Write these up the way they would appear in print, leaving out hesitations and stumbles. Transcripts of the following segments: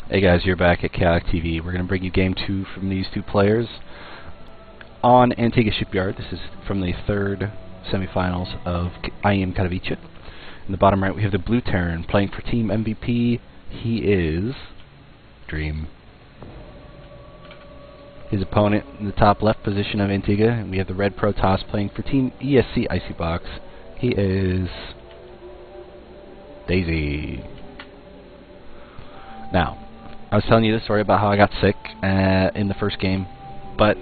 Hey guys, you're back at Chaotic TV. We're going to bring you game 2 from these two players on Antigua Shipyard. This is from the third semifinals of IEM Katowice. In the bottom right we have the blue Terran playing for Team MVP. He is Dream. His opponent in the top left position of Antigua, and we have the red Protoss playing for Team ESC Icybox. He is Daisy. Now, I was telling you the story about how I got sick in the first game, but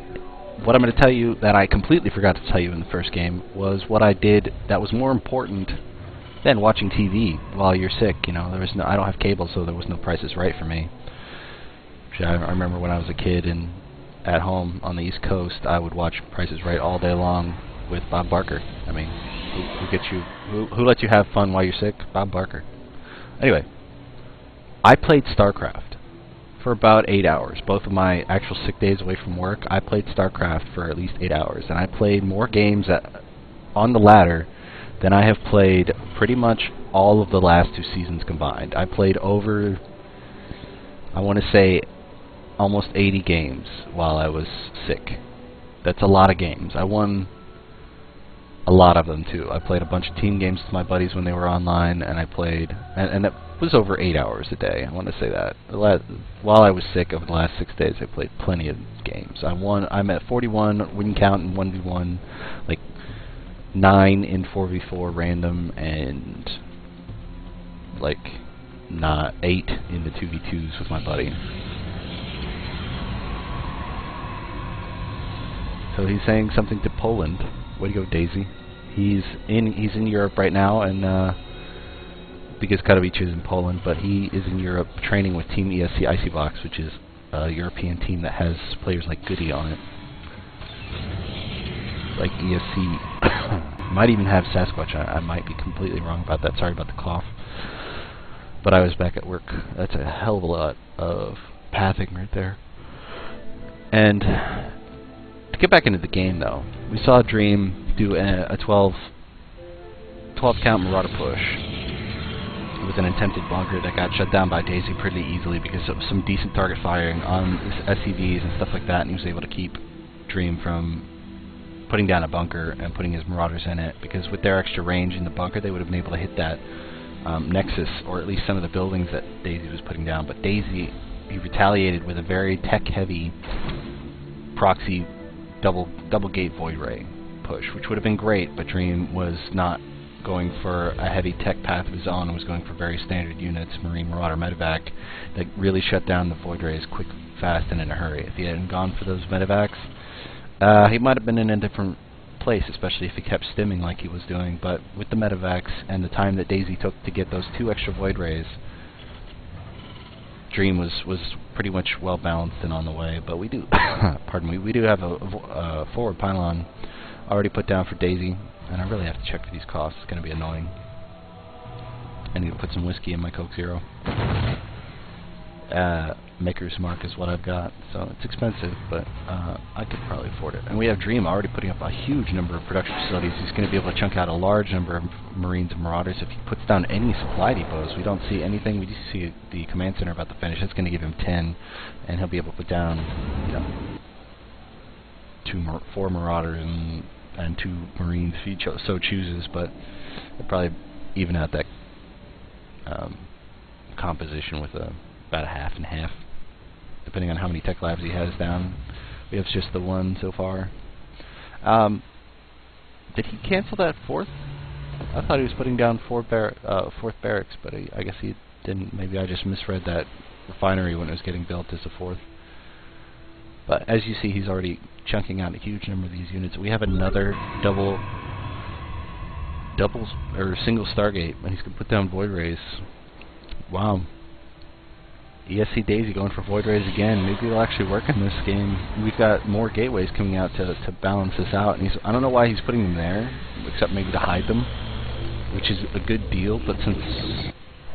what I'm going to tell you that I completely forgot to tell you in the first game was what I did that was more important than watching TV while you're sick. You know, I don't have cable, so there was no Price is Right for me. I remember when I was a kid and at home on the East Coast, I would watch Price is Right all day long with Bob Barker. I mean, who lets you have fun while you're sick? Bob Barker. Anyway, I played StarCraft for about 8 hours. Both of my actual sick days away from work, I played StarCraft for at least 8 hours, and I played more games on the ladder than I have played pretty much all of the last 2 seasons combined. I played over, I want to say, almost 80 games while I was sick. That's a lot of games. I won a lot of them too. I played a bunch of team games with my buddies when they were online, and I played, and that was over 8 hours a day. I want to say that. While I was sick over the last 6 days, I played plenty of games. I'm at 41 win count in 1v1, like 9 in 4v4 random, and like not 8 in the 2v2s with my buddy. So he's saying something to Poland. Way to go, Daisy. He's in Europe right now, and because Katowice is in Poland, but he is in Europe training with Team ESC Icybox, which is a European team that has players like Goody on it. Like ESC might even have Sasquatch. I might be completely wrong about that. Sorry about the cough. But I was back at work. That's a hell of a lot of pathing right there. And to get back into the game, though, we saw Dream do a 12 count Marauder push with an attempted bunker that got shut down by Daisy pretty easily because of some decent target firing on SCVs and stuff like that, and he was able to keep Dream from putting down a bunker and putting his Marauders in it, because with their extra range in the bunker they would have been able to hit that Nexus, or at least some of the buildings that Daisy was putting down. But Daisy, he retaliated with a very tech-heavy proxy double gate Void Ray push, which would have been great, but Dream was not going for a heavy tech path of his own, was going for very standard units, Marine, Marauder, Medevac, that really shut down the Void Rays quick, fast, and in a hurry. If he hadn't gone for those Medevacs, he might have been in a different place, especially if he kept stimming like he was doing. But with the Medevacs and the time that Daisy took to get those 2 extra Void Rays, Dream was pretty much well balanced and on the way. But we do, pardon me, we do have a forward pylon already put down for Daisy, and I really have to check for these costs. It's going to be annoying. I need to put some whiskey in my Coke Zero. Maker's Mark is what I've got, so it's expensive, but I could probably afford it. And we have Dream already putting up a huge number of production facilities. He's going to be able to chunk out a large number of Marines and Marauders. If he puts down any supply depots, we don't see anything. We just see the command center about to finish. That's going to give him 10, and he'll be able to put down, you know, 4 Marauders and 2 Marines if he so chooses, but he'll probably even out that composition with about a half and half, depending on how many tech labs he has down. We have just the 1 so far. Did he cancel that 4th? I thought he was putting down 4th barracks, but I guess he didn't. Maybe I just misread that refinery when it was getting built as a 4th. But as you see, he's already chunking out a huge number of these units. We have another single Stargate, and he's going to put down Void Rays. Wow. ESC Daisy going for Void Rays again. Maybe it'll actually work in this game. We've got more gateways coming out to balance this out. And I don't know why he's putting them there, except maybe to hide them, which is a good deal. But since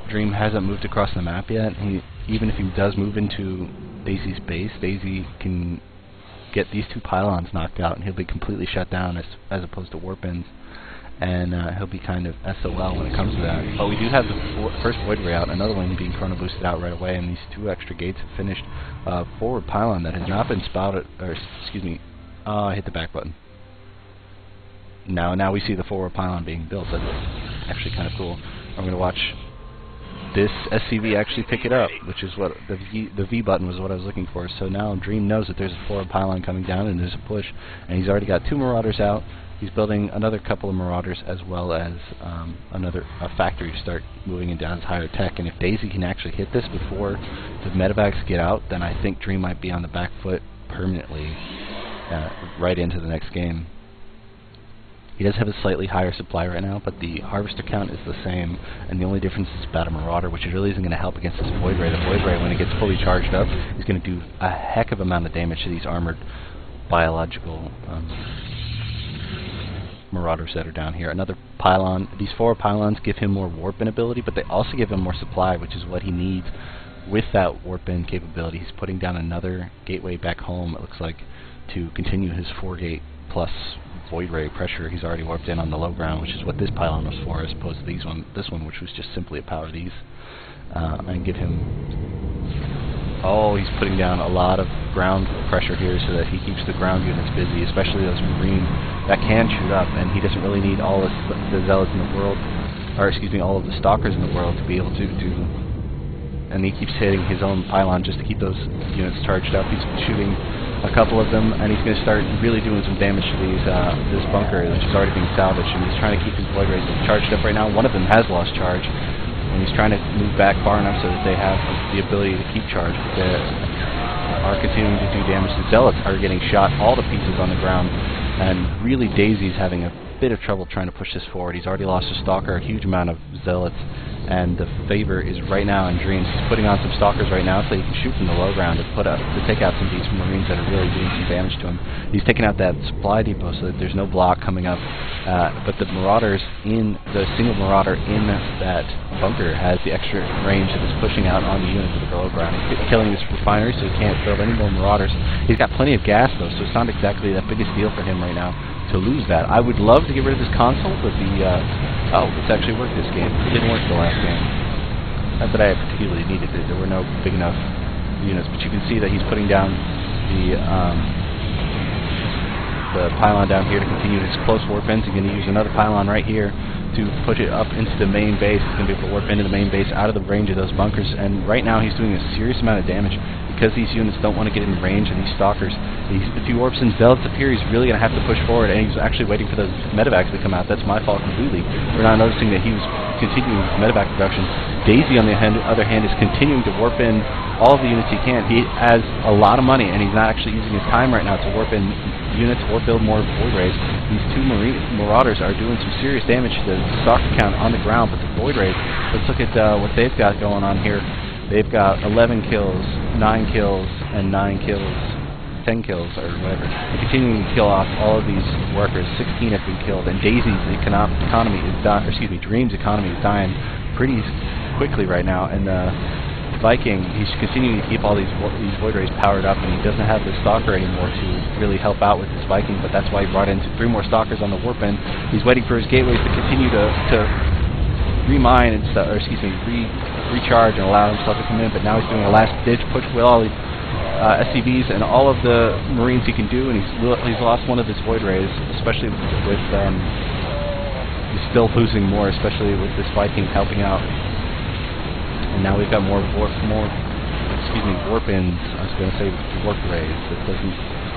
Dream hasn't moved across the map yet, even if he does move into Daisy's base, Daisy can get these 2 pylons knocked out, and he'll be completely shut down as opposed to warp ins. and he'll be kind of SOL when it comes to that. But we do have the first Void Ray out, another one being chrono boosted out right away, and these 2 extra gates have finished. Forward pylon that has not been spouted, or excuse me, I hit the back button. Now we see the forward pylon being built. That's actually kind of cool. I'm going to watch this SCV actually pick it up, which is what the V button was what I was looking for. So now Dream knows that there's a forward pylon coming down and there's a push, and he's already got 2 Marauders out. He's building another couple of Marauders as well as a factory to start moving into his higher tech. And if Daisy can actually hit this before the medevacs get out, then I think Dream might be on the back foot permanently right into the next game. He does have a slightly higher supply right now, but the harvester count is the same, and the only difference is about a Marauder, which really isn't going to help against this Void Ray. The Void Ray, when it gets fully charged up, is going to do a heck of amount of damage to these armored biological Marauders that are down here. Another pylon. These 4 pylons give him more warp-in ability, but they also give him more supply, which is what he needs with that warp-in capability. He's putting down another gateway back home, it looks like, to continue his 4-gate plus Void Ray pressure. He's already warped in on the low ground, which is what this pylon was for, as opposed to this one, which was just simply a power these. And give him... Oh, he's putting down a lot of ground pressure here so that he keeps the ground units busy, especially those Marine that can shoot up, and he doesn't really need all the Zealots in the world, or excuse me, all of the Stalkers in the world to be able to do... And he keeps hitting his own pylon just to keep those units charged up. He's shooting a couple of them, and he's going to start really doing some damage to these this bunker, which is already being salvaged, and he's trying to keep his Void Rays charged up right now. One of them has lost charge, and he's trying to move back far enough so that they have the ability to keep charge, but they are continuing to do damage. The Zealots are getting shot all to pieces on the ground, and really Daisy's having a bit of trouble trying to push this forward. He's already lost a Stalker, a huge amount of Zealots, and the favor is right now in Dreams. He's putting on some Stalkers right now so he can shoot from the low ground to take out some of these Marines that are really doing some damage to him. He's taking out that supply depot so that there's no block coming up, but the Marauders the single Marauder in that bunker has the extra range that is pushing out on the units of the below ground. He's killing this refinery so he can't build any more Marauders. He's got plenty of gas though, so it's not exactly the biggest deal for him right now to lose that. I would love to get rid of this console, but it's actually worked this game. It didn't work the last game. Not that I particularly needed it. There were no big enough units, but you can see that he's putting down the pylon down here to continue his close warp ins. He's going to use another pylon right here to push it up into the main base. He's going to be able to warp into the main base out of the range of those bunkers, and right now he's doing a serious amount of damage because these units don't want to get in range of these Stalkers. If he warps in Zealots up here, he's really going to have to push forward, and he's actually waiting for those medevacs to come out. That's my fault completely. We're not noticing that he was continuing with medevac production. Daisy, on the other hand, is continuing to warp in all of the units he can. He has a lot of money, and he's not actually using his time right now to warp in units or build more Void Rays. These 2 Marauders are doing some serious damage to the Stalker count on the ground, but the Void Rays, let's look at what they've got going on here. They've got 11 kills, 9 kills, and 9 kills, 10 kills, or whatever. They're continuing to kill off all of these workers. 16 have been killed, and Daisy's economy is dying, or excuse me, Dream's economy is dying pretty quickly right now, and Viking, he's continuing to keep all these Void Rays powered up, and he doesn't have the Stalker anymore to really help out with this Viking, but that's why he brought in 3 more Stalkers on the warp end. He's waiting for his gateways to continue to remine and stuff, or excuse me, recharge and allow himself to come in, but now he's doing a last-ditch push with all these SCVs and all of the Marines he can do, and he's lost one of his Void Rays, especially with he's still losing more, especially with this Viking helping out. And now we've got more warp-ins. I was going to say warp rays. That's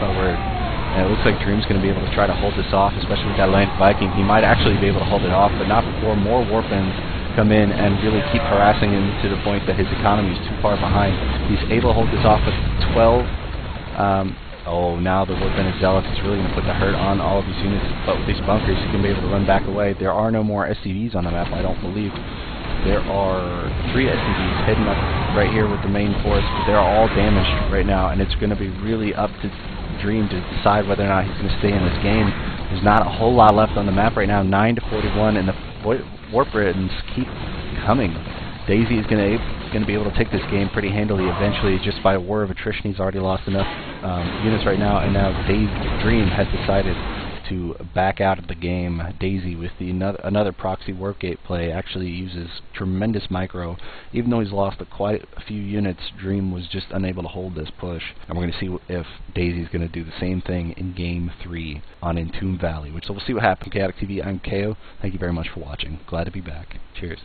not a word. And it looks like Dream's going to be able to try to hold this off, especially with that Land Viking. He might actually be able to hold it off, but not before more warp-ins come in and really keep harassing him to the point that his economy is too far behind. He's able to hold this off with 12. Now the warp-in of Zealots is really going to put the hurt on all of these units, but with these bunkers, he can be able to run back away. There are no more SCVs on the map, I don't believe. There are 3 SCVs hidden up right here with the main force, but they're all damaged right now, and it's going to be really up to Dream to decide whether or not he's going to stay in this game. There's not a whole lot left on the map right now, 9-41, and the warp-ins keep coming. Daisy is going to be able to take this game pretty handily eventually, just by a war of attrition. He's already lost enough units right now, and now Dream has decided to to back out of the game. Daisy with the another proxy warp gate play actually uses tremendous micro. Even though he's lost quite a few units, Dream was just unable to hold this push. And we're going to see if Daisy's going to do the same thing in Game 3 on Entomb Valley. So we'll see what happens. Chaotic TV, I'm KO. Thank you very much for watching. Glad to be back. Cheers.